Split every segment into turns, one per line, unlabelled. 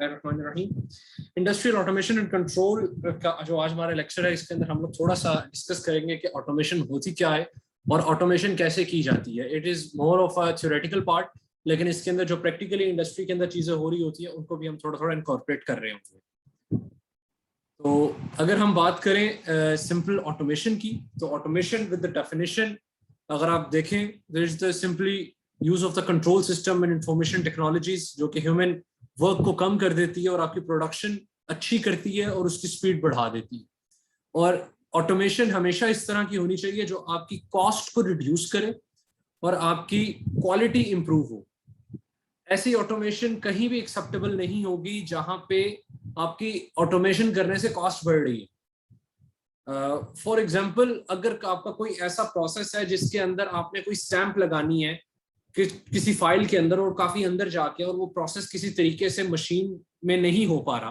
Industrial automation and control का जो आज हमारा लेक्चर है, इसके अंदर हम लोग थोड़ा सा डिस्कस करेंगे कि ऑटोमेशन होती क्या है और ऑटोमेशन कैसे की जाती है। It is more of a theoretical part, लेकिन इसके अंदर जो प्रैक्टिकली इंडस्ट्री के अंदर चीजें हो रही होती है उनको भी हम थोड़ा थोड़ा इनकॉर्पोरेट कर रहे होते हैं। तो अगर हम बात करें सिंपल ऑटोमेशन की, तो ऑटोमेशन विद द डेफिनेशन अगर आप देखें, there is the simply use of the control system and information technologies जो कि ह्यूमन वर्क को कम कर देती है और आपकी प्रोडक्शन अच्छी करती है और उसकी स्पीड बढ़ा देती है। और ऑटोमेशन हमेशा इस तरह की होनी चाहिए जो आपकी कॉस्ट को रिड्यूस करे और आपकी क्वालिटी इंप्रूव हो। ऐसी ऑटोमेशन कहीं भी एक्सेप्टेबल नहीं होगी जहां पे आपकी ऑटोमेशन करने से कॉस्ट बढ़ रही है। फॉर एग्जाम्पल, अगर आपका कोई ऐसा प्रोसेस है जिसके अंदर आपने कोई स्टैंप लगानी है कि किसी फाइल के अंदर और काफी अंदर जाके, और वो प्रोसेस किसी तरीके से मशीन में नहीं हो पा रहा,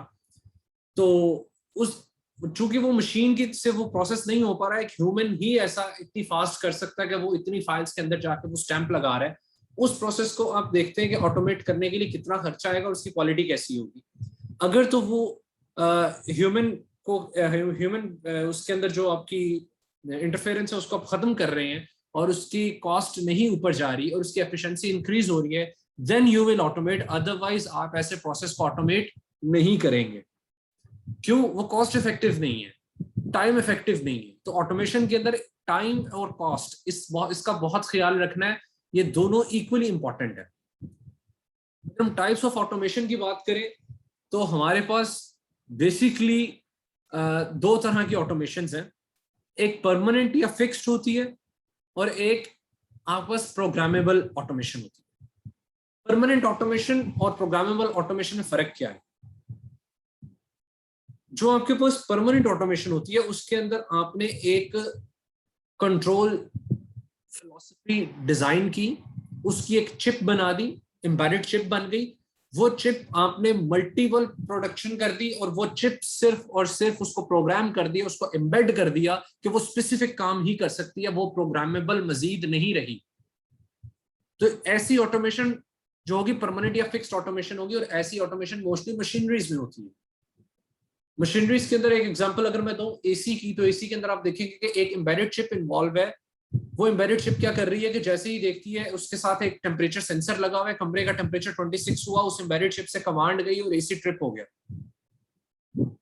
तो उस चूंकि वो मशीन की से वो प्रोसेस नहीं हो पा रहा है, एक ह्यूमन ही ऐसा इतनी फास्ट कर सकता है कि वो इतनी फाइल्स के अंदर जाके वो स्टैंप लगा रहा है। उस प्रोसेस को आप देखते हैं कि ऑटोमेट करने के लिए कितना खर्चा आएगा और उसकी क्वालिटी कैसी होगी। अगर तो वो ह्यूमन उसके अंदर जो आपकी इंटरफेरेंस है उसको आप खत्म कर रहे हैं और उसकी कॉस्ट नहीं ऊपर जा रही और उसकी एफिशिएंसी इंक्रीज हो रही है, then you will automate. Otherwise आप ऐसे प्रोसेस को ऑटोमेट नहीं करेंगे। क्यों? वो कॉस्ट इफेक्टिव नहीं है, टाइम इफेक्टिव नहीं है। तो ऑटोमेशन के अंदर टाइम और कॉस्ट इसका बहुत ख्याल रखना है। ये दोनों इक्वली इंपॉर्टेंट है। अगर हम टाइप्स ऑफ ऑटोमेशन की बात करें तो हमारे पास बेसिकली दो तरह की ऑटोमेशंस हैं। एक परमानेंट या फिक्स्ड होती है और एक आपके पास प्रोग्रामेबल ऑटोमेशन होती है। परमानेंट ऑटोमेशन और प्रोग्रामेबल ऑटोमेशन में फर्क क्या है? जो आपके पास परमानेंट ऑटोमेशन होती है उसके अंदर आपने एक कंट्रोल फिलॉसफी डिजाइन की, उसकी एक चिप बना दी, एम्बेडेड चिप बन गई। वो चिप आपने मल्टीपल प्रोडक्शन कर दी और वो चिप सिर्फ और सिर्फ उसको प्रोग्राम कर दिया, उसको एम्बेड कर दिया कि वो स्पेसिफिक काम ही कर सकती है, वो प्रोग्रामेबल मजीद नहीं रही। तो ऐसी ऑटोमेशन जो होगी परमानेंट या फिक्स्ड ऑटोमेशन होगी, और ऐसी ऑटोमेशन मोस्टली मशीनरीज में होती है। मशीनरीज के अंदर एक एग्जांपल अगर मैं दूं एसी की, तो एसी के अंदर आप देखेंगे कि एक एम्बेडेड चिप इन्वॉल्व है। वो एम्बेडेड चिप क्या कर रही है कि जैसे ही देखती है उसके साथ एक टेम्परेचर सेंसर लगा हुआ है, कमरे का टेम्परेचर 26 हुआ, उस एम्बेडेड चिप से कमांड गई और एसी ट्रिप हो गया।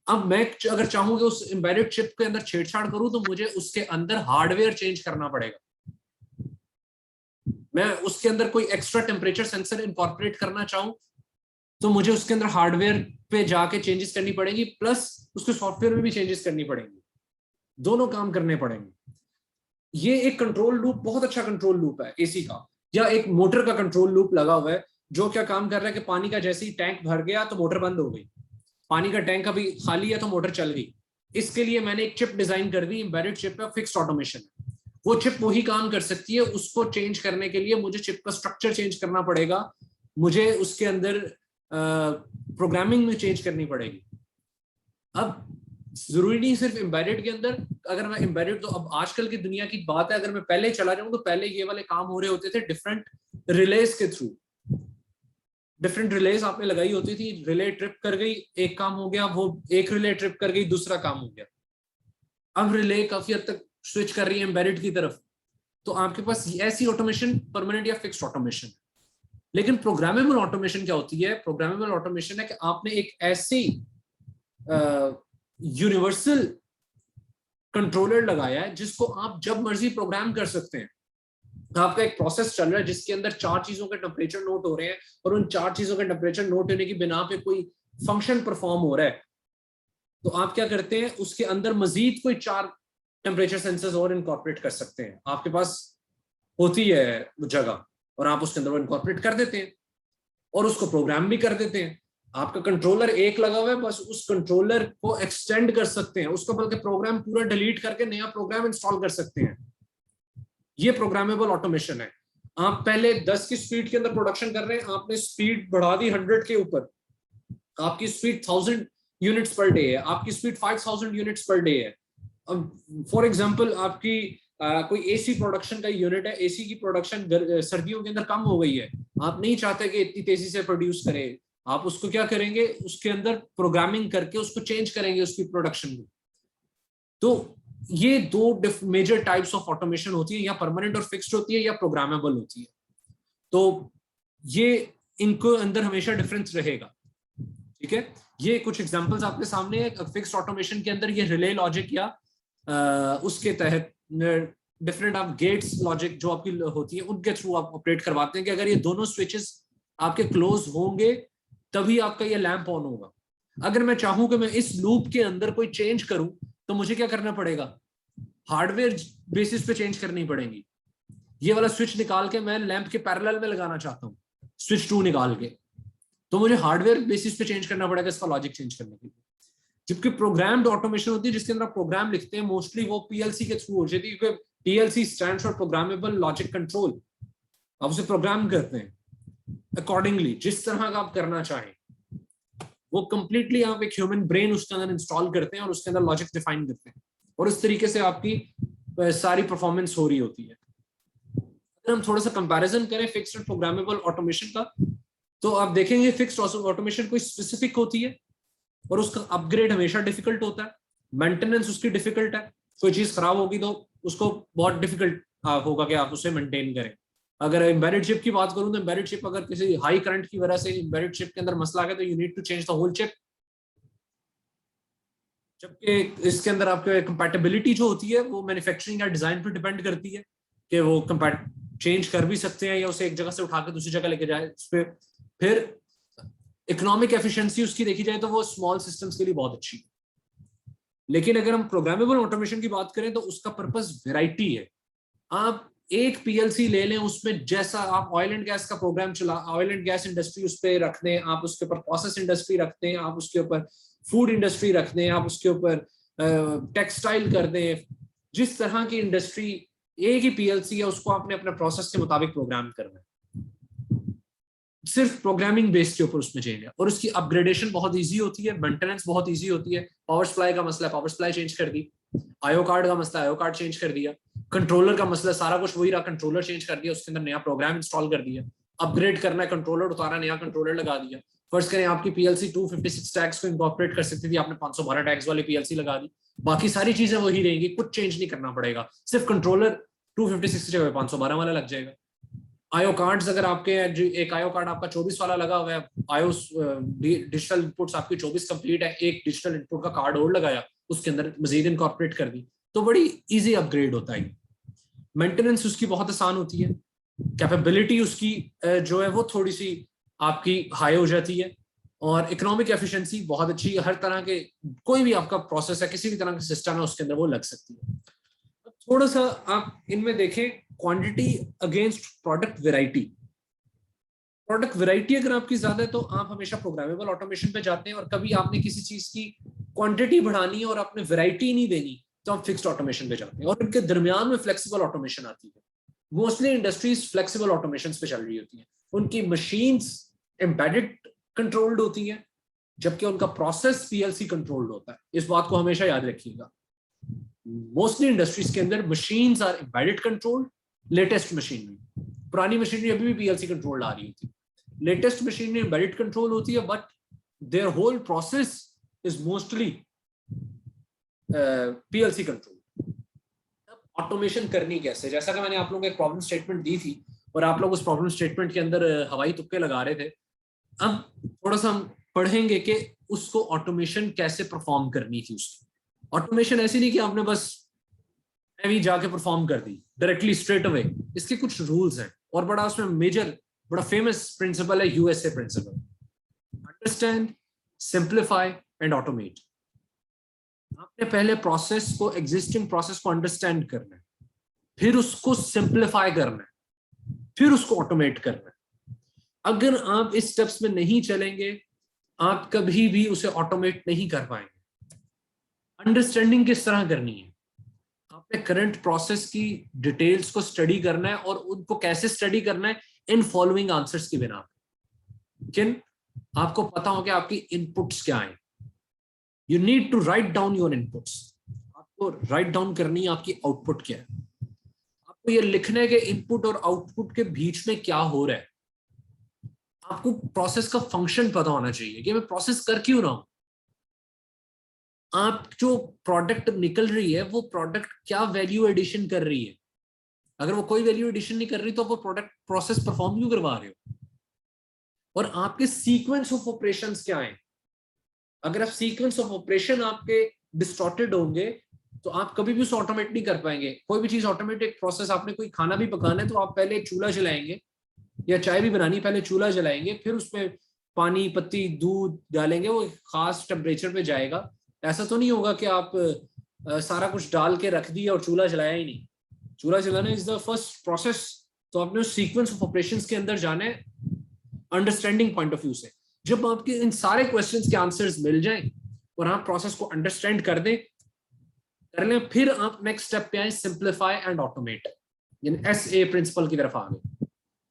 अब मैं अगर चाहूँ कि उस एम्बेडेड चिप के अंदर छेड़छाड़ करूं तो मुझे उसके अंदर हार्डवेयर चेंज करना पड़ेगा। मैं उसके अंदर कोई एक्स्ट्रा टेम्परेचर सेंसर इनकॉर्पोरेट करना चाहूं तो मुझे उसके अंदर हार्डवेयर पे जाके चेंजेस करनी पड़ेगी, प्लस उसके सॉफ्टवेयर में भी चेंजेस करनी पड़ेंगी। दोनों काम करने पड़ेंगे। ये एक कंट्रोल लूप, बहुत अच्छा कंट्रोल लूप है एसी का, या एक मोटर का कंट्रोल लूप लगा हुआ है जो क्या काम कर रहा है कि पानी का जैसे ही टैंक भर गया तो मोटर बंद हो गई, पानी का टैंक अभी खाली है तो मोटर चल गई। इसके लिए मैंने एक चिप डिजाइन कर दी, एम्बेडेड चिप है, फिक्स्ड ऑटोमेशन। वो चिप वही काम कर सकती है। उसको चेंज करने के लिए मुझे चिप का स्ट्रक्चर चेंज करना पड़ेगा, मुझे उसके अंदर प्रोग्रामिंग में चेंज करनी पड़ेगी। अब जरूरी नहीं सिर्फ एम्बेडेड के अंदर, अगर मैं एम्बेडेड, तो अब आजकल की दुनिया की बात है, अगर मैं पहले चला जाऊं तो पहले ये वाले काम हो रहे होते थे डिफरेंट रिलेज के थ्रू। डिफरेंट रिलेज आपने लगाई होती थी, रिले ट्रिप कर गई, एक काम हो गया, वो एक रिले ट्रिप कर गई, दूसरा काम हो गया। अब रिले काफी हद तक स्विच कर रही है एम्बेडेड की तरफ। तो आपके पास ऐसी ऑटोमेशन परमानेंट या फिक्स्ड ऑटोमेशन। लेकिन प्रोग्रामेबल ऑटोमेशन क्या होती है? प्रोग्रामेबल ऑटोमेशन है कि आपने एक ऐसी यूनिवर्सल कंट्रोलर लगाया है जिसको आप जब मर्जी प्रोग्राम कर सकते हैं। आपका एक प्रोसेस चल रहा है जिसके अंदर 4 चीजों के टेम्परेचर नोट हो रहे हैं और उन 4 चीजों के टेम्परेचर नोट होने की बिना पे कोई फंक्शन परफॉर्म हो रहा है, तो आप क्या करते हैं, उसके अंदर मजीद कोई 4 टेम्परेचर सेंसर्स और इनकॉर्पोरेट कर सकते हैं। आपके पास होती है वो जगह और आप उसके अंदर वो इनकॉर्पोरेट कर देते हैं और उसको प्रोग्राम भी कर देते हैं। आपका कंट्रोलर एक लगा हुआ है, बस उस कंट्रोलर को एक्सटेंड कर सकते हैं, उसको बल्कि प्रोग्राम पूरा डिलीट करके नया प्रोग्राम इंस्टॉल कर सकते हैं। ये प्रोग्रामेबल ऑटोमेशन है। आप पहले 10 की स्पीड के अंदर प्रोडक्शन कर रहे हैं, आपने स्पीड बढ़ा दी 100 के ऊपर, आपकी स्पीड 1000 यूनिट्स पर डे है, आपकी स्पीड 5000 यूनिट्स पर डे है। अब फॉर एग्जांपल आपकी कोई एसी प्रोडक्शन का यूनिट है, एसी की प्रोडक्शन सर्दियों के अंदर कम हो गई है, आप नहीं चाहते कि इतनी तेजी से प्रोड्यूस करे, आप उसको क्या करेंगे, उसके अंदर प्रोग्रामिंग करके उसको चेंज करेंगे उसकी प्रोडक्शन में। तो ये दो मेजर टाइप्स ऑफ ऑटोमेशन होती है, या परमानेंट और फिक्स्ड होती है या प्रोग्रामेबल होती है। तो ये इनको अंदर हमेशा डिफरेंस रहेगा, ठीक है। ये कुछ एग्जांपल्स आपके सामने है। फिक्स्ड ऑटोमेशन के अंदर ये रिले लॉजिक या उसके तहत डिफरेंट आप गेट्स लॉजिक जो आपकी होती है उनके थ्रू आप ऑपरेट करवाते हैं कि अगर ये दोनों स्विचेस आपके क्लोज होंगे तभी आपका ये लैंप ऑन होगा। अगर मैं चाहूं कि मैं इस लूप के अंदर कोई चेंज करूं तो मुझे क्या करना पड़ेगा, हार्डवेयर बेसिस पे चेंज करनी पड़ेगी। ये वाला स्विच निकाल के मैं लैंप के पैरेलल में लगाना चाहता हूं, स्विच 2 निकाल के, तो मुझे हार्डवेयर बेसिस पे चेंज करना पड़ेगा इसका लॉजिक चेंज करने के लिए। जबकि प्रोग्राम्ड ऑटोमेशन होती है जिसके अंदर आप प्रोग्राम लिखते हैं, मोस्टली वो पीएलसी के थ्रू हो जाती है, क्योंकि PLC stands for programmable logic control. आप उसे प्रोग्राम करते हैं अकॉर्डिंगली जिस तरह का आप करना चाहें, वो कंप्लीटली आप एक ह्यूमन ब्रेन उसके अंदर इंस्टॉल करते हैं और उसके अंदर लॉजिक डिफाइन करते हैं, और इस तरीके से आपकी सारी परफॉर्मेंस हो रही होती है। अगर हम थोड़ा सा कंपैरिजन करें फिक्स्ड और प्रोग्रामेबल ऑटोमेशन का, तो आप देखेंगे फिक्स्ड ऑटोमेशन कोई स्पेसिफिक होती है और उसका अपग्रेड हमेशा डिफिकल्ट होता है, मेंटेनेंस उसकी डिफिकल्ट है। कोई चीज खराब होगी तो उसको बहुत डिफिकल्ट होगा कि आप उसे मेंटेन करें। अगर एम्बेडेड चिप की बात करूं तो एम्बेडेड चिप अगर किसी हाई करंट की वजह से एम्बेडेड चिप के अंदर मसला आ गया तो you need to change the whole chip. जबकि इसके अंदर आपके कंपैटिबिलिटी जो होती है वो मैन्युफैक्चरिंग या डिजाइन पर डिपेंड करती है कि वो चेंज कर भी सकते हैं या उसे एक जगह से उठाकर दूसरी जगह लेके जाए उस पर। फिर इकोनॉमिक एफिशिएंसी उसकी देखी जाए तो वो स्मॉल सिस्टम्स के लिए बहुत अच्छी है। लेकिन अगर हम प्रोग्रामेबल ऑटोमेशन की बात करें तो उसका पर्पस वैरायटी है। आप एक पीएलसी ले लें, उसमें जैसा आप ऑयल एंड गैस का प्रोग्राम चला, ऑयल एंड गैस इंडस्ट्री उस पर रख दें, आप उसके ऊपर प्रोसेस इंडस्ट्री रख दें, आप उसके ऊपर फूड इंडस्ट्री रख दें, आप उसके ऊपर टेक्सटाइल कर दें, जिस तरह की इंडस्ट्री एक ही पीएलसी है उसको आपने अपने प्रोसेस के मुताबिक प्रोग्राम करना है। सिर्फ प्रोग्रामिंग बेस के ऊपर उसमें चेंज है, और उसकी अपग्रेडेशन बहुत इजी होती है, मेंटेनेंस बहुत इजी होती है। पावर सप्लाई का मसला है, पावर सप्लाई चेंज कर दी। आईओ कार्ड का मसला, आईओ कार्ड चेंज कर दिया। कंट्रोलर का मसला, सारा कुछ वही रहा, कंट्रोलर चेंज कर दिया, उसके अंदर नया प्रोग्राम इंस्टॉल कर दिया। अपग्रेड करना है, कंट्रोलर उतारा, नया कंट्रोलर लगा दिया। फर्स्ट करें आपकी पीएलसी 256 टैग्स को इंकॉर्पोरेट कर सकती थी, आपने 512 टैग्स वाली पीएलसी लगा दी। बाकी सारी चीजें वही रहेंगी, कुछ चेंज नहीं करना पड़ेगा, सिर्फ कंट्रोलर 256 की जगह 512 वाला लग जाएगा। आईओ कार्ड्स अगर आपके एक आईओ कार्ड आपका 24 वाला लगा हुआ है, आईओ डिजिटल इनपुट्स आपकी 24 कंप्लीट है, एक डिजिटल इनपुट का कार्ड और लगाया, उसके अंदर मजीद इनकॉर्पोरेट कर दी, तो बड़ी इजी अपग्रेड होता है। मेंटेनेंस उसकी बहुत आसान होती है, कैपेबिलिटी उसकी जो है वो थोड़ी सी आपकी हाई हो जाती है, और इकोनॉमिक एफिशिएंसी बहुत अच्छी है। हर तरह के कोई भी आपका प्रोसेस है, किसी भी तरह का सिस्टम है, उसके अंदर वो लग सकती है। थोड़ा सा आप इनमें देखें quantity against product variety. Product variety अगर आपकी ज्यादा है तो आप हमेशा प्रोग्रामेबल ऑटोमेशन पे जाते हैं, और कभी आपने किसी चीज की क्वांटिटी बढ़ानी है और आपने वैरायटी नहीं देनी तो आप फिक्स्ड ऑटोमेशन पे जाते हैं, और इनके दरमियान में फ्लेक्सिबल ऑटोमेशन आती है। मोस्टली इंडस्ट्रीज फ्लेक्सिबल ऑटोमेशन पे चल रही होती है, उनकी मशीन्स एम्बेडेड कंट्रोल्ड होती हैं, जबकि उनका प्रोसेस पीएलसी कंट्रोल्ड होता है। इस बात को हमेशा याद रखिएगा। मोस्टली इंडस्ट्रीज के अंदर machines are embedded controlled, latest machinery, पुरानी मशीनरी अभी भी पीएलसी कंट्रोल्ड आ रही होती है, लेटेस्ट मशीनरी एम्बेडेड कंट्रोल होती है, but there whole process is mostly PLC control. Automation करनी कैसे, जैसा कि मैंने आप लोगों को एक प्रॉब्लम स्टेटमेंट दी थी और आप लोग उस प्रॉब्लम स्टेटमेंट के अंदर हवाई तुक्के लगा रहे थे। अब थोड़ा सा हम पढ़ेंगे कि उसको ऑटोमेशन कैसे परफॉर्म करनी थी। उसकी ऑटोमेशन ऐसी नहीं कि आपने बस भी जाके परफॉर्म कर दी डायरेक्टली स्ट्रेट अवे। इसके कुछ रूल्स हैं, और बड़ा उसमें मेजर बड़ा फेमस प्रिंसिपल है USA principle, understand, simplify and automate. आपने पहले प्रोसेस को, एग्जिस्टिंग प्रोसेस को अंडरस्टैंड करना है, फिर उसको सिंप्लीफाई करना है, फिर उसको ऑटोमेट करना है। अगर आप इस स्टेप्स में नहीं चलेंगे आप कभी भी उसे ऑटोमेट नहीं कर पाएंगे। अंडरस्टैंडिंग किस तरह करनी है, आपने करंट प्रोसेस की डिटेल्स को स्टडी करना है, और उनको कैसे स्टडी करना है, इन फॉलोइंग आंसर्स की बिना। लेकिन आपको पता हो कि आपकी इनपुट्स क्या है, you need to write down your inputs. आपको राइट डाउन करनी है आपकी आउटपुट क्या है, आपको ये लिखना है कि इनपुट और आउटपुट के बीच में क्या हो रहा है। आपको प्रोसेस का फंक्शन पता होना चाहिए कि मैं प्रोसेस कर क्यों रहा हूं। आप जो प्रोडक्ट निकल रही है वो प्रोडक्ट क्या वैल्यू एडिशन कर रही है। अगर वो कोई वैल्यू एडिशन नहीं कर रही तो वो प्रोडक्ट प्रोसेस परफॉर्म क्यों करवा रहे हो। और आपके सीक्वेंस ऑफ ऑपरेशंस क्या है। अगर आप सीक्वेंस ऑफ ऑपरेशन आपके डिस्टॉर्टेड होंगे तो आप कभी भी उसे ऑटोमेट नहीं कर पाएंगे। कोई भी चीज ऑटोमेटिक प्रोसेस, आपने कोई खाना भी पकाना है तो आप पहले चूल्हा जलाएंगे, या चाय भी बनानी पहले चूल्हा जलाएंगे, फिर उसमें पानी पत्ती दूध डालेंगे, वो खास टेम्परेचर पे जाएगा। ऐसा तो नहीं होगा कि आप सारा कुछ डाल के रख दिया और चूल्हा जलाया ही नहीं। चूल्हा जलाना इज द फर्स्ट प्रोसेस। तो आपने उस सीक्वेंस ऑफ ऑपरेशंस के अंदर जाना है अंडरस्टैंडिंग पॉइंट ऑफ व्यू से। जब आपके इन सारे क्वेश्चंस के आंसर्स मिल जाएं और आप प्रोसेस को अंडरस्टैंड कर दें, कर लें, फिर आप नेक्स्ट स्टेप पे आए, सिंप्लीफाई एंड ऑटोमेट, यानी SA प्रिंसिपल की तरफ आ गए।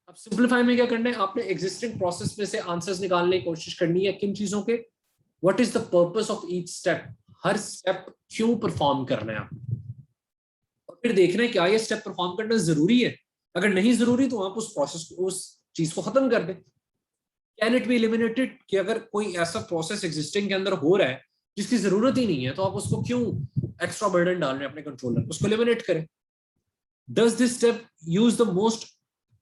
अब सिंप्लीफाई में क्या करना है, आपने एग्जिस्टिंग प्रोसेस में से आंसर्स निकालने की कोशिश करनी है। किन चीजों के, what is the purpose of each step, her step क्यों परफॉर्म करना है आपको, और फिर देखना है क्या ये स्टेप परफॉर्म करना जरूरी है। अगर नहीं जरूरी तो आप उस प्रोसेस को, उस चीज को खत्म कर दें। कैन इट बी एलिमिनेटेड, कि अगर कोई ऐसा प्रोसेस एग्जिस्टिंग के अंदर हो रहा है जिसकी जरूरत ही नहीं है तो आप उसको क्यों एक्स्ट्रा बर्डन डाल रहे हैं अपने कंट्रोलर, उसको एलिमिनेट करें। Does this step use the most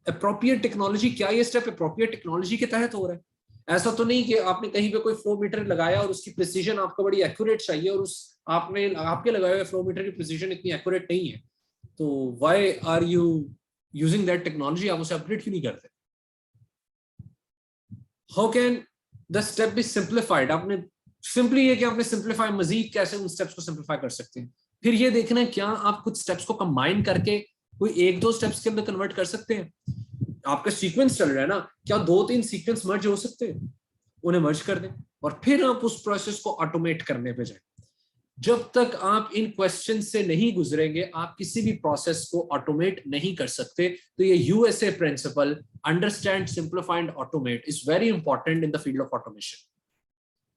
appropriate technology, क्या ये स्टेप अप्रोप्रिएट टेक्नोलॉजी के तहत हो रहा है। ऐसा तो नहीं कि आपने कहीं पे कोई फ्लो मीटर लगाया और उसकी प्रिसीजन आपको बड़ी एक्यूरेट चाहिए और उस आपने आपके लगाए हुए फ्लो मीटर की प्रिसीजन इतनी एक्यूरेट नहीं है, तो why are you using that technology, आप उसे अपग्रेड क्यों नहीं करते। How can the step be simplified, आपने सिंपली ये कि आपने सिंप्लीफाई, मजीद कैसे उन स्टेप्स को सिंप्लीफाई कर सकते हैं। फिर ये देखना है क्या आप कुछ स्टेप्स को कंबाइन करके कोई एक दो स्टेप्स के अंदर कन्वर्ट कर सकते हैं। आपका सीक्वेंस चल रहा है ना, क्या 2-3 सीक्वेंस मर्ज हो सकते हैं, उन्हें मर्ज कर दें और फिर आप उस प्रोसेस को ऑटोमेट करने पे जाएं। जब तक आप इन क्वेश्चन से नहीं गुजरेंगे आप किसी भी प्रोसेस को ऑटोमेट नहीं कर सकते। तो ये USA principle, understand, simplify and automate, is very important in the field of automation.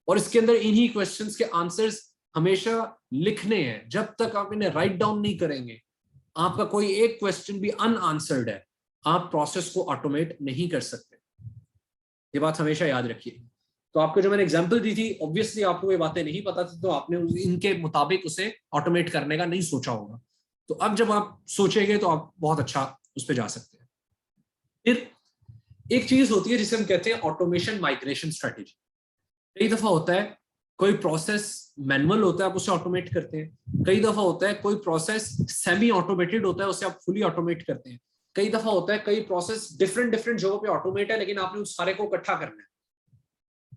और इसके अंदर इन्हीं क्वेश्चंस के आंसर्स हमेशा लिखने हैं। जब तक आप इन्हें राइट डाउन नहीं करेंगे, आपका कोई एक क्वेश्चन भी अनआंसर्ड है, आप प्रोसेस को ऑटोमेट नहीं कर सकते। ये बात हमेशा याद रखिए। तो आपको जो मैंने एग्जांपल दी थी, ऑब्वियसली आपको ये बातें नहीं पता थी, तो आपने इनके मुताबिक उसे ऑटोमेट करने का नहीं सोचा होगा। तो अब जब आप सोचेंगे तो आप बहुत अच्छा उस पर जा सकते हैं। फिर एक चीज होती है जिसे हम कहते हैं ऑटोमेशन माइग्रेशन स्ट्रेटेजी। कई दफा होता है कोई प्रोसेस मैनुअल होता है, आप उसे ऑटोमेट करते हैं। कई दफा होता है कोई प्रोसेस सेमी ऑटोमेटेड होता है, उसे आप फुली ऑटोमेट करते हैं। कई दफा होता है कई प्रोसेस डिफरेंट डिफरेंट जगहों पे ऑटोमेट है, लेकिन आपने उस सारे को इकट्ठा करना है,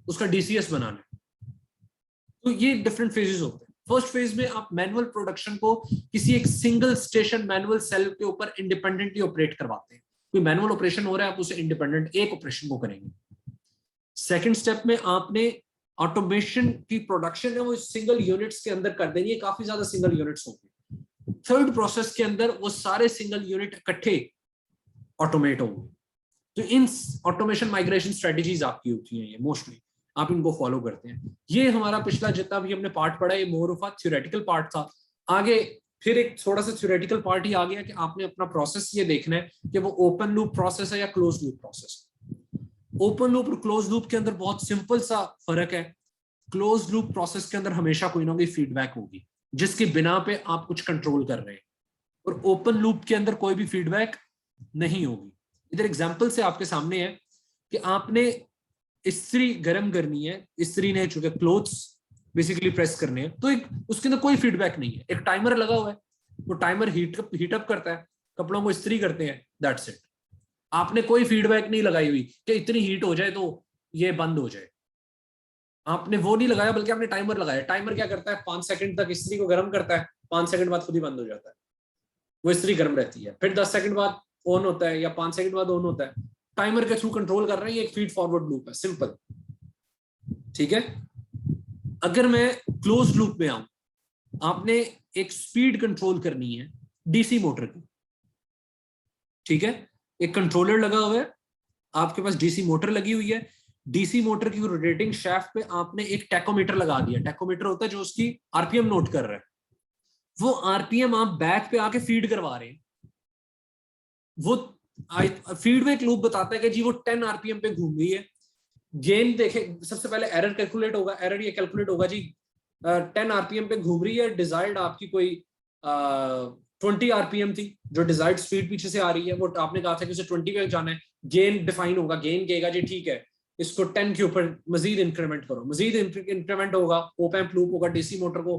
उसका DCS बनाना है। तो ये डिफरेंट फेजेस होते हैं। फर्स्ट फेज में आप मैनुअल प्रोडक्शन को किसी एक सिंगल स्टेशन मैनुअल सेल के ऊपर इंडिपेंडेंटली ऑपरेट करवाते हैं। कोई मैनुअल ऑपरेशन हो रहा है, आप उसे इंडिपेंडेंट एक ऑपरेशन को करेंगे। सेकेंड स्टेप में आपने ऑटोमेशन की प्रोडक्शन है वो सिंगल यूनिट्स के अंदर कर देनी है, काफी ज्यादा सिंगल यूनिट्स होंगे। थर्ड प्रोसेस के अंदर वो सारे सिंगल यूनिट इकट्ठे ऑटोमेट होंगे। तो इन ऑटोमेशन माइग्रेशन स्ट्रेटजीज आपकी होती हैं, ये मोस्टली आप इनको फॉलो करते हैं। ये हमारा पिछला जितना भी हमने पार्ट पढ़ा, ये more of a theoretical part था। आगे फिर एक थोड़ा सा थ्योरेटिकल पार्ट ही आ गया कि आपने अपना प्रोसेस ये देखना है कि वो ओपन लूप प्रोसेस है या close loop process. Open loop और क्लोज लूप के अंदर बहुत सिंपल सा फर्क है। क्लोज लूप प्रोसेस के अंदर हमेशा कोई ना कोई फीडबैक होगी जिसकी बिना पे आप कुछ कंट्रोल कर रहे हैं, और ओपन लूप के अंदर कोई भी फीडबैक नहीं होगी। इधर एग्जांपल से आपके सामने है कि आपने इस्त्री गर्म करनी है, इस्त्री ने चूंकि क्लोथ्स बेसिकली प्रेस करने हैं, तो एक उसके अंदर कोई फीडबैक नहीं है। एक टाइमर लगा हुआ है, वो टाइमर हीट अप करता है, कपड़ों को इस्त्री करते हैं, दैट्स इट। आपने कोई फीडबैक नहीं लगाई हुई कि इतनी हीट हो जाए तो ये बंद हो जाए। आपने वो नहीं लगाया, बल्कि आपने टाइमर लगाया। टाइमर क्या करता है, 5 सेकंड तक इस्त्री को गर्म करता है, 5 सेकंड बाद खुद ही बंद हो जाता है, वो इस्त्री गर्म रहती है। फिर 10 सेकंड बाद ऑन होता है या 5 सेकंड बाद ऑन होता है। टाइमर के थ्रू कंट्रोल कर रहे हैं, ये एक फीड फॉरवर्ड लूप है, सिंपल। ठीक है। अगर मैं क्लोज लूप में आऊं, आपने एक स्पीड कंट्रोल करनी है DC मोटर की। ठीक है, एक कंट्रोलर लगा हुआ है, आपके पास DC मोटर लगी हुई है। DC मोटर की रोटेटिंग शाफ्ट पे आपने एक टैकोमीटर लगा दिया। टैकोमीटर होता है जो उसकी RPM नोट कर रहा है। वो RPM आप बैक पे आके फीड करवा रहे हैं। वो फीडबैक लूप बताता है कि जी वो 10 RPM पे घूम रही है, गेन देखें, सबसे पहले एरर कैलकुलेट होगा, एरर ये कैलकुलेट होगा जी 10 आरपीएम पे घूम रही है, डिजायर्ड आपकी कोई 20 आरपीएम थी, जो डिजायर्ड स्पीड पीछे से आ रही है, वो आपने कहा था कि उसे 20 पे जाना है, गेन डिफाइन होगा, गेन कहेगा जी ठीक है इसको 10 के ऊपर मजीद इंक्रीमेंट करो, मजीद इंक्रीमेंट होगा, ओप एम्प लूप होगा, डीसी मोटर को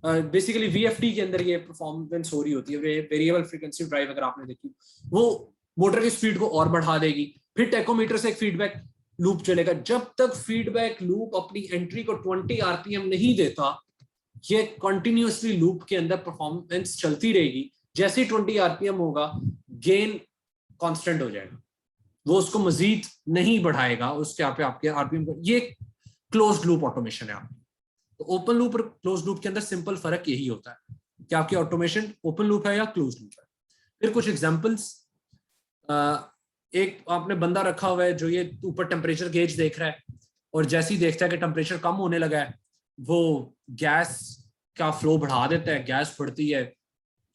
बेसिकली वीएफडी के अंदर ये परफॉर्मेंस हो रही होती है, वेरिएबल फ्रीक्वेंसी ड्राइव अगर आपने देखी, वो मोटर की स्पीड को और बढ़ा देगी। फिर टेकोमीटर से एक फीडबैक लूप चलेगा, जब तक फीडबैक लूप अपनी एंट्री को 20 आरपीएम नहीं देता, ये कंटिन्यूअसली लूप के अंदर परफॉर्मेंस चलती रहेगी। जैसे ही 20 आरपीएम होगा, गेन कांस्टेंट हो जाएगा, वो उसको मजीद नहीं बढ़ाएगा, उसके आप आपके आरपीएम को। ये क्लोज्ड लूप ऑटोमेशन है आपकी। तो ओपन लूप और क्लोज्ड लूप के अंदर सिंपल फर्क यही होता है कि आपकी ऑटोमेशन ओपन लूप है या क्लोज्ड लूप है। फिर कुछ एग्जांपल्स, एक आपने बंदा रखा हुआ है जो ये ऊपर टेम्परेचर गेज देख रहा है, और जैसे ही देखता है कि टेम्परेचर कम होने लगा है, वो गैस का फ्लो बढ़ा देता है, गैस बढ़ती है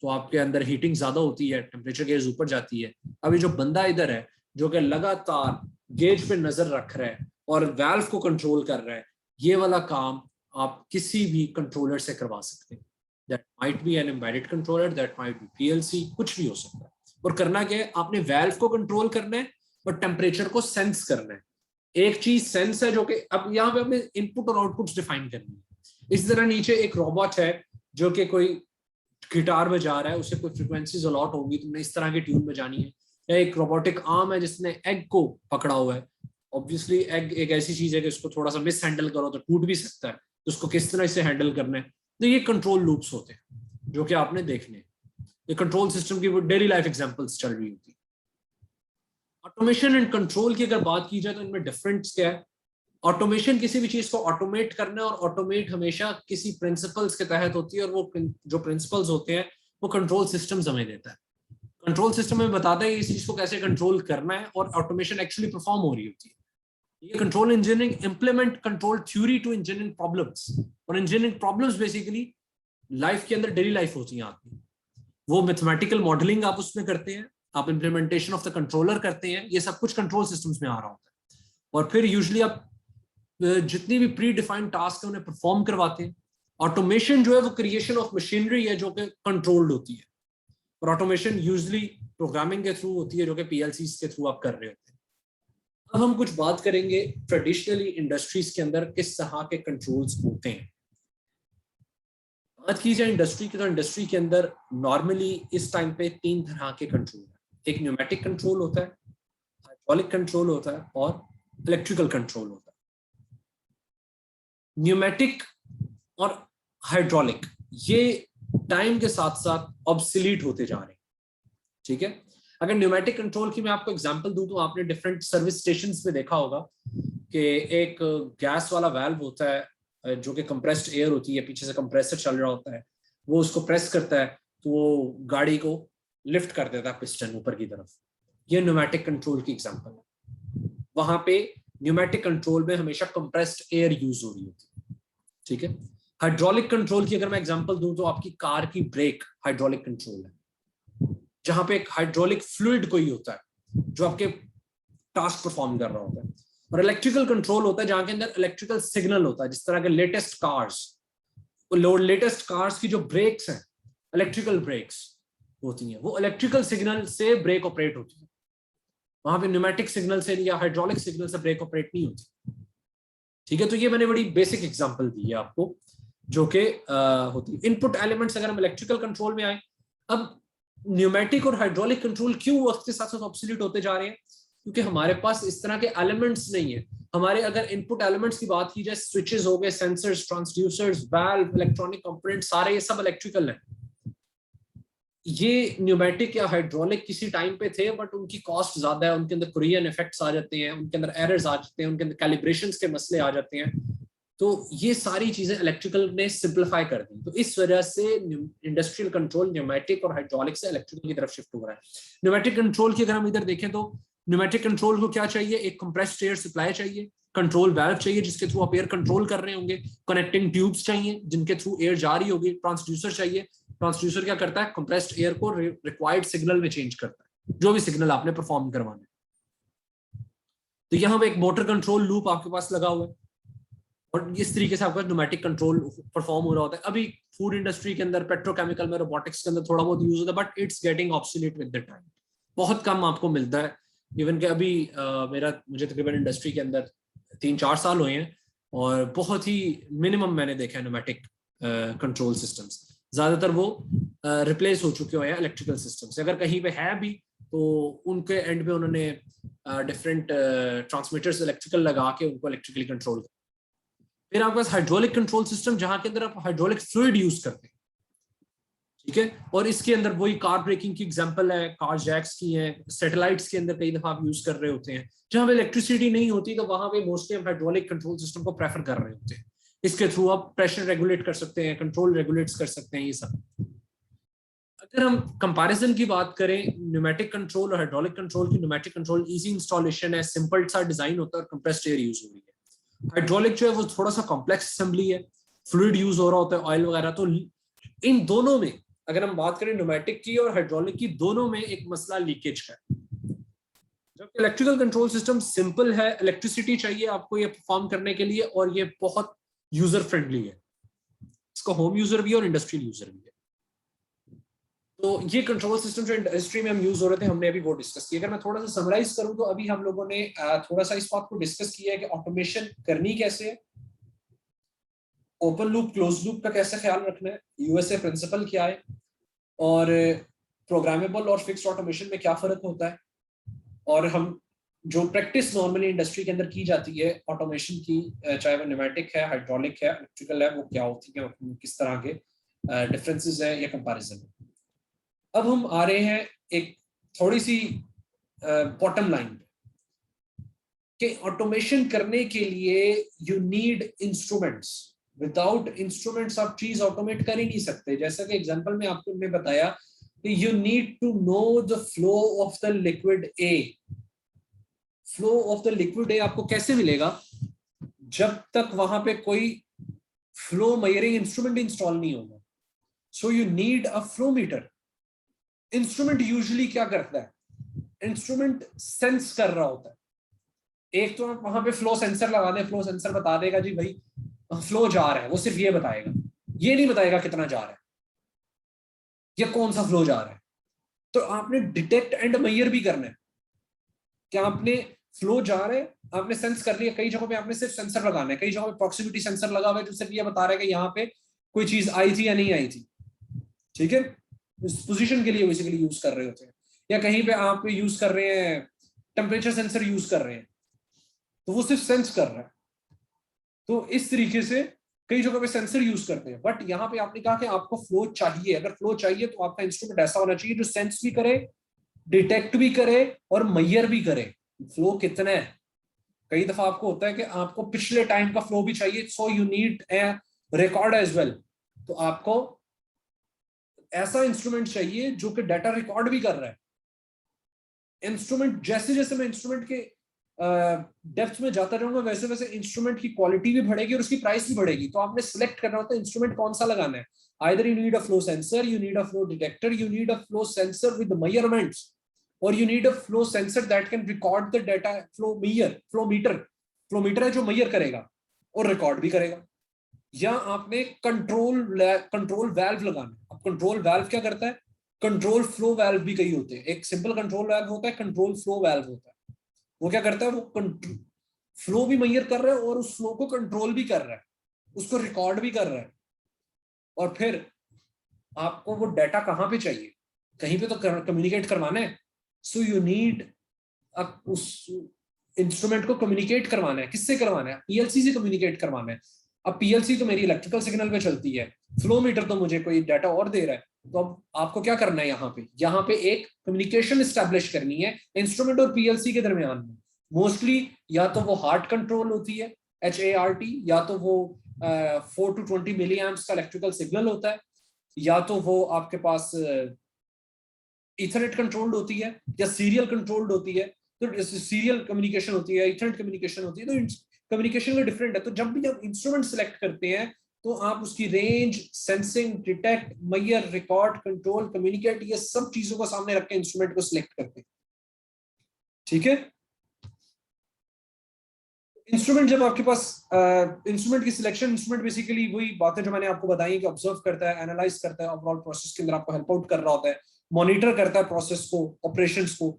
तो आपके अंदर हीटिंग ज्यादा होती है, टेम्परेचर गेज ऊपर जाती है। अभी जो बंदा इधर है जो कि लगातार गेज पे नजर रख रहा है और वैल्व को कंट्रोल कर रहा है, ये वाला काम आप किसी भी कंट्रोलर से करवा सकते हैं। That might be an embedded controller, that might be PLC, कुछ भी हो सकता है। और करना क्या है, आपने वैल्व को कंट्रोल करना है और टेम्परेचर को सेंस करना है। एक चीज सेंस है जो कि अब यहाँ पे आपने इनपुट और आउटपुट डिफाइन करनी है। इसी तरह नीचे एक रोबोट है जो कि कोई गिटार बजा रहा है, उसे कोई फ्रीक्वेंसीज अलॉट होगी, तुमने इस तरह की ट्यून बजानी है। या एक रोबोटिक आर्म है जिसने एग को पकड़ा हुआ है, ऑब्वियसली एग एक ऐसी चीज है कि उसको थोड़ा सा मिस हैंडल करो तो टूट भी सकता है, तो उसको किस तरह से हैंडल करना है। तो ये कंट्रोल लूप्स होते हैं जो कि आपने देखने, ये कंट्रोल सिस्टम की वो डेली लाइफ एग्जांपल्स चल रही होती है। ऑटोमेशन एंड कंट्रोल की अगर बात की जाए तो इनमें डिफरेंस क्या है। ऑटोमेशन किसी भी चीज को ऑटोमेट करना है, और ऑटोमेट हमेशा किसी प्रिंसिपल्स के तहत होती है, और वो जो प्रिंसिपल्स होते हैं वो कंट्रोल सिस्टम हमें देता है। कंट्रोल सिस्टम में बताता है इस चीज को कैसे कंट्रोल करना है, और ऑटोमेशन एक्चुअली परफॉर्म हो रही होती है। ये control engineering implement control theory to engineering problems, और इंजीनियरिंग प्रॉब्लम्स बेसिकली लाइफ के अंदर डेली लाइफ होती हैं आपकी, वो मैथमेटिकल मॉडलिंग आप उसमें करते हैं, आप इम्प्लीमेंटेशन ऑफ द कंट्रोलर करते हैं, ये सब कुछ कंट्रोल सिस्टम्स में आ रहा होता है। और फिर यूजुअली आप जितनी भी प्री डिफाइंड टास्क है उन्हें परफॉर्म करवाते हैं। ऑटोमेशन जो है वो क्रिएशन ऑफ मशीनरी है जो कि कंट्रोल्ड होती है, और ऑटोमेशन यूजुअली प्रोग्रामिंग के थ्रू होती है जो कि पीएलसीज के थ्रू आप कर रहे होते हैं। अब हम कुछ बात करेंगे ट्रेडिशनली इंडस्ट्रीज के अंदर किस तरह के कंट्रोल्स होते हैं। बात की जाए इंडस्ट्री की, तो इंडस्ट्री के अंदर नॉर्मली इस टाइम पे 3 तरह के कंट्रोल है। एक न्यूमेटिक कंट्रोल होता है, हाइड्रोलिक कंट्रोल होता है, और इलेक्ट्रिकल कंट्रोल होता है। न्यूमेटिक और हाइड्रोलिक ये टाइम के साथ साथ ऑब्सोलीट होते जा रहे हैं, ठीक है। अगर न्यूमेटिक कंट्रोल की मैं आपको एग्जांपल दूं, तो आपने डिफरेंट सर्विस स्टेशंस पे देखा होगा कि एक गैस वाला वाल्व होता है जो कि कंप्रेस्ड एयर होती है, पीछे से कंप्रेसर चल रहा होता है, वो उसको प्रेस करता है तो वो गाड़ी को लिफ्ट कर देता है पिस्टन ऊपर की तरफ। ये न्यूमेटिक कंट्रोल की एग्जांपल है। वहां पे न्यूमेटिक कंट्रोल में हमेशा कंप्रेस्ड एयर यूज हो रही होती है, ठीक है। हाइड्रोलिक कंट्रोल की अगर मैं एग्जांपल दूं, तो आपकी कार की ब्रेक हाइड्रोलिक कंट्रोल है, जहां पे एक हाइड्रोलिक फ्लूइड कोई होता है जो आपके टास्क परफॉर्म कर रहा होता है। और इलेक्ट्रिकल कंट्रोल होता है जहां के अंदर इलेक्ट्रिकल सिग्नल होता है, जिस तरह के लेटेस्ट कार्स की जो ब्रेक्स हैं, इलेक्ट्रिकल ब्रेक्स होती हैं, वो इलेक्ट्रिकल सिग्नल से ब्रेक ऑपरेट होती है। वहां पे न्यूमेटिक सिग्नल से या हाइड्रोलिक सिग्नल से ब्रेक ऑपरेट नहीं होती, ठीक है। तो ये मैंने बड़ी बेसिक एग्जांपल दी है आपको जो कि होती है। इनपुट एलिमेंट्स अगर हम इलेक्ट्रिकल कंट्रोल में आए, अब न्यूमेटिक और हाइड्रोलिक कंट्रोल क्यों वक्त के साथ साथ ऑब्सोलीट होते जा रहे हैं, क्योंकि हमारे पास इस तरह के एलिमेंट्स नहीं है। हमारे अगर इनपुट एलिमेंट्स की बात की जाए, स्विचेस हो गए, sensors, transducers, valve, electronic component, सारे ये सब इलेक्ट्रिकल हैं। ये न्यूमेटिक या हाइड्रोलिक किसी टाइम पे थे, बट उनकी कॉस्ट ज्यादा है, उनके अंदर कोरियन इफेक्ट्स आ जाते हैं, उनके अंदर एरर्स आ जाते हैं, उनके अंदर कैलिब्रेशंस के मसले आ जाते हैं। तो ये सारी चीजें इलेक्ट्रिकल ने सिंपलीफाई कर दी। तो इस वजह से इंडस्ट्रियल कंट्रोल न्यूमेटिक और हाइड्रोलिक से इलेक्ट्रिकल की तरफ शिफ्ट हो रहा है। न्यूमेटिक कंट्रोल की अगर हम इधर देखें, तो न्यूमेटिक कंट्रोल को क्या चाहिए, एक कंप्रेस्ड एयर सप्लाई चाहिए, कंट्रोल वाल्व चाहिए जिसके थ्रू आप एयर कंट्रोल कर रहे होंगे, कनेक्टिंग ट्यूब्स चाहिए जिनके थ्रू एयर जा रही होगी, ट्रांसड्यूसर चाहिए। ट्रांसड्यूसर क्या करता है, कंप्रेस्ड एयर को रिक्वायर्ड सिग्नल में चेंज करता है, जो भी सिग्नल आपने परफॉर्म करवाना है। तो यहाँ पे एक मोटर कंट्रोल लूप आपके पास लगा हुआ है और इस तरीके से आपका न्यूमेटिक कंट्रोल परफॉर्म हो रहा होता है। अभी फूड इंडस्ट्री के अंदर, पेट्रोकेमिकल में, रोबोटिक्स के अंदर थोड़ा बहुत यूज होता है, but it's getting obsolete with the time. बहुत कम आपको मिलता है। इवन कि अभी मुझे तकरीबन इंडस्ट्री के अंदर 3-4 साल हुए हैं और बहुत ही मिनिमम मैंने देखा है न्यूमेटिक कंट्रोल सिस्टम्स। ज्यादातर वो रिप्लेस हो चुके हुए हैं इलेक्ट्रिकल सिस्टम से। अगर कहीं पे है भी तो उनके एंड पे उन्होंने डिफरेंट ट्रांसमीटर्स इलेक्ट्रिकल लगा के उनको इलेक्ट्रिकली कंट्रोल। फिर आपके पास हाइड्रोलिक कंट्रोल सिस्टम, जहां के अंदर आप हाइड्रोलिक फ्लूइड यूज करते हैं, ठीक है। और इसके अंदर वही कार ब्रेकिंग की एग्जांपल है, कार जैक्स की है, सैटेलाइट्स के अंदर कई दफा आप यूज कर रहे होते हैं। जहां पे इलेक्ट्रिसिटी नहीं होती तो वहां पे मोस्टली हम हाइड्रोलिक कंट्रोल सिस्टम को प्रेफर कर रहे होते हैं। इसके थ्रू आप प्रेशर रेगुलेट कर सकते हैं, कंट्रोल रेगुलेट कर सकते हैं, ये सब। अगर हम कंपैरिजन की बात करें न्यूमेटिक कंट्रोल और हाइड्रोलिक कंट्रोल की, न्यूमेटिक कंट्रोल इजी इंस्टॉलेशन है, सिंपल सा डिजाइन होता है और कंप्रेस्ड एयर यूज हो रही है। हाइड्रोलिक जो है वो थोड़ा सा कॉम्प्लेक्स असेंबली है, फ्लूइड यूज हो रहा होता है, ऑयल वगैरह। तो इन दोनों में अगर हम बात करें न्यूमेटिक की और हाइड्रोलिक की, दोनों में एक मसला लीकेज का है। जबकि इलेक्ट्रिकल कंट्रोल सिस्टम सिंपल है, इलेक्ट्रिसिटी चाहिए आपको ये परफॉर्म करने के लिए और ये बहुत यूजर फ्रेंडली है। इसका होम यूजर भी है और इंडस्ट्रियल यूजर भी है। तो ये कंट्रोल सिस्टम जो इंडस्ट्री में हम यूज हो रहे थे, हमने अभी वो डिस्कस किया। अगर मैं थोड़ा सा समराइज करूं तो अभी हम लोगों ने थोड़ा सा इस बात को डिस्कस किया है कि ऑटोमेशन करनी कैसे है, ओपन लूप क्लोज लूप का कैसे ख्याल रखना है, यूएसए प्रिंसिपल क्या है, और प्रोग्रामेबल और फिक्स्ड ऑटोमेशन में क्या फर्क होता है, और हम जो प्रैक्टिस नॉर्मली इंडस्ट्री के अंदर की जाती है ऑटोमेशन की, चाहे वो न्यूमेटिक है, हाइड्रोलिक है, इलेक्ट्रिकल है, वो क्या होती है, किस तरह के डिफरेंसेस है या कंपैरिजन है। अब हम आ रहे हैं एक थोड़ी सी बॉटम लाइन पे कि ऑटोमेशन करने के लिए you need instruments. Without instruments आप चीज ऑटोमेट कर ही नहीं सकते। जैसा कि एग्जांपल में आपको मैंने बताया कि you need to know the flow of the liquid A. Flow of the liquid A आपको कैसे मिलेगा? जब तक वहां पे कोई फ्लो मेजरिंग इंस्ट्रूमेंट इंस्टॉल नहीं होगा। सो you need a flow meter. Instrument usually क्या करता है? इंस्ट्रूमेंट सेंस कर रहा होता है। एक तो आप वहां पे फ्लो सेंसर लगा दें, फ्लो सेंसर बता देगा जी भाई फ्लो जा रहा है, वो सिर्फ ये बताएगा, ये नहीं बताएगा कितना जा रहा है या कौन सा फ्लो जा रहा है। तो आपने डिटेक्ट एंड मेजर भी करना है कि आपने फ्लो जा रहा है, आपने सेंस कर लिया। कई जगहों पे आपने सिर्फ सेंसर लगाना है, कई जगहों पे प्रॉक्सिमिटी सेंसर लगा हुआ है जो सिर्फ ये बता रहा है कि यहाँ पे कोई चीज आई थी या नहीं आई थी, ठीक है। इस पोजीशन के लिए बेसिकली यूज कर रहे होते हैं। या कहीं पे आप यूज कर रहे हैं टेम्परेचर सेंसर यूज कर रहे हैं, तो वो सिर्फ सेंस कर रहा है। तो इस तरीके से कई जगह पे सेंसर यूज करते हैं। बट यहाँ पे आपने कहा कि आपको फ्लो चाहिए। अगर फ्लो चाहिए तो आपका इंस्ट्रूमेंट ऐसा होना चाहिए जो सेंस भी करे, डिटेक्ट भी करे और मेजर भी करे फ्लो कितना है। कई दफा आपको होता है कि आपको पिछले टाइम का फ्लो भी चाहिए, so you need a record as well. तो आपको ऐसा इंस्ट्रूमेंट चाहिए जो कि डाटा रिकॉर्ड भी कर रहा है। इंस्ट्रूमेंट जैसे जैसे मैं इंस्ट्रूमेंट के डेप्थ में जाता रहूंगा वैसे वैसे इंस्ट्रूमेंट की क्वालिटी भी बढ़ेगी और उसकी प्राइस भी बढ़ेगी। तो आपने सिलेक्ट करना होता है इंस्ट्रूमेंट कौन सा लगाना है। Either you need a flow sensor, you need a flow detector, you need a flow sensor with measurements, और you need a flow sensor that can record the data. Flow meter है जो major करेगा और record भी करेगा। या आपने control valve लगाना है। अब कंट्रोल वाल्व क्या करता है? कंट्रोल फ्लो वाल्व भी कई होते हैं। एक सिंपल कंट्रोल वाल्व होता है, कंट्रोल फ्लो वाल्व होता है। वो क्या करता है? वो फ्लो भी मेजर कर रहा है और उस फ्लो को कंट्रोल भी कर रहा है, उसको रिकॉर्ड भी कर रहा है। और फिर आपको वो डाटा कहां पे चाहिए? कहीं पे तो कम्युनिकेट करवाना है। सो यू नीड उस इंस्ट्रूमेंट को कम्युनिकेट करवाना है। किससे करवाना है? पीएलसी से कम्युनिकेट करवाना है। अब पीएलसी तो मेरी इलेक्ट्रिकल सिग्नल पे चलती है, फ्लो मीटर तो मुझे कोई डाटा और दे रहा है। तो अब आपको क्या करना है? यहाँ पे एक कम्युनिकेशन एस्टैब्लिश करनी है इंस्ट्रूमेंट और पीएलसी के दरमियान में। मोस्टली या तो वो हार्ट कंट्रोल होती है, HART, या तो वो 4 to 20 मिली एम्प्स का इलेक्ट्रिकल सिग्नल होता है, या तो वो आपके पास इथरनेट कंट्रोल्ड होती है या सीरियल कंट्रोल्ड होती है। तो सीरियल कम्युनिकेशन होती है, इथरनेट कम्युनिकेशन होती है। तो कम्युनिकेशन में डिफरेंट है। तो जब भी आप इंस्ट्रूमेंट सेलेक्ट करते हैं तो आप उसकी range, sensing, detect, measure, record, control, communicate, ये सब चीजों को सामने रख के इंस्ट्रूमेंट को सिलेक्ट करते हैं, ठीक है।
इंस्ट्रूमेंट जब आपके पास इंस्ट्रूमेंट की सिलेक्शन, इंस्ट्रूमेंट बेसिकली वही बातें जो मैंने आपको बताई है कि ऑब्जर्व करता है, एनालाइज करता है, ओवरऑल प्रोसेस के अंदर आपको हेल्प आउट कर रहा होता है, मॉनिटर करता है प्रोसेस को, ऑपरेशंस को।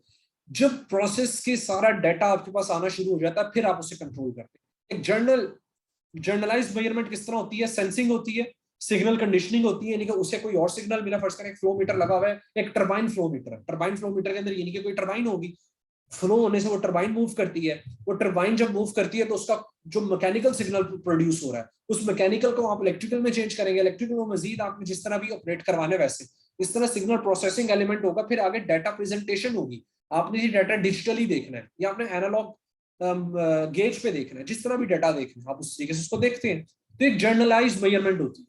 जब प्रोसेस के सारा डाटा आपके पास आना शुरू हो जाता है, फिर आप उसे कंट्रोल करते हैं। एक जर्नलाइज्ड मेजरमेंट किस तरह होती है? सेंसिंग होती है, सिग्नल कंडीशनिंग होती है, यानी कि उसे कोई और सिग्नल मिला, फर्स्ट करें एक फ्लो मीटर लगा हुआ है, एक टरबाइन फ्लो मीटर है, टरबाइन फ्लो मीटर के अंदर यानी कि कोई टरबाइन होगी, फ्लो होने से वो टरबाइन मूव करती है, वो टरबाइन जब मूव करती है तो उसका जो मैकेनिकल सिग्नल प्रोड्यूस हो रहा है, उस मैकेनिकल को आप इलेक्ट्रिकल में चेंज करेंगे, इलेक्ट्रिकल में मजीद आपने जिस तरह भी ऑपरेट करवाने वैसे इस तरह सिग्नल प्रोसेसिंग एलिमेंट होगा, फिर आगे डाटा प्रेजेंटेशन होगी। आपने ये डाटा डिजिटली देखना है या आपने एनालॉग गेज पे देखना है, जिस तरह भी डाटा देखना है आप उस तरीके से उसको देखते हैं। तो एक जर्नलाइज मेजरमेंट होती है।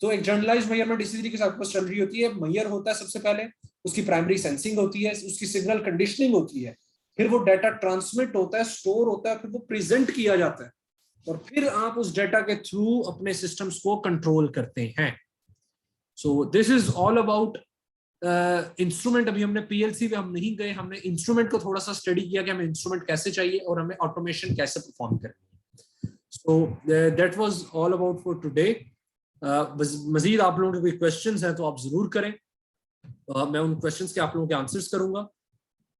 तो एक जर्नलाइज मेजरमेंट इसी तरीके से आपके पास चल रही होती है। मेजर होता है सबसे पहले, उसकी प्राइमरी सेंसिंग होती है, उसकी सिग्नल कंडीशनिंग होती है, फिर वो डाटा ट्रांसमिट होता है, स्टोर होता है, फिर वो प्रेजेंट किया जाता है, और फिर आप उस डाटा के थ्रू अपने सिस्टम्स को कंट्रोल करते हैं। So this is all about instrument. अभी हमने पीएलसी पे हम नहीं गए, हमने इंस्ट्रूमेंट को थोड़ा सा स्टडी किया कि हमें इंस्ट्रूमेंट कैसे चाहिए और हमें ऑटोमेशन कैसे परफॉर्म करनी है। So that was all about for today. मजीद आप लोगों के कोई क्वेश्चंस हैं तो आप जरूर करें, मैं उन क्वेश्चंस के आप लोगों के आंसर्स करूंगा।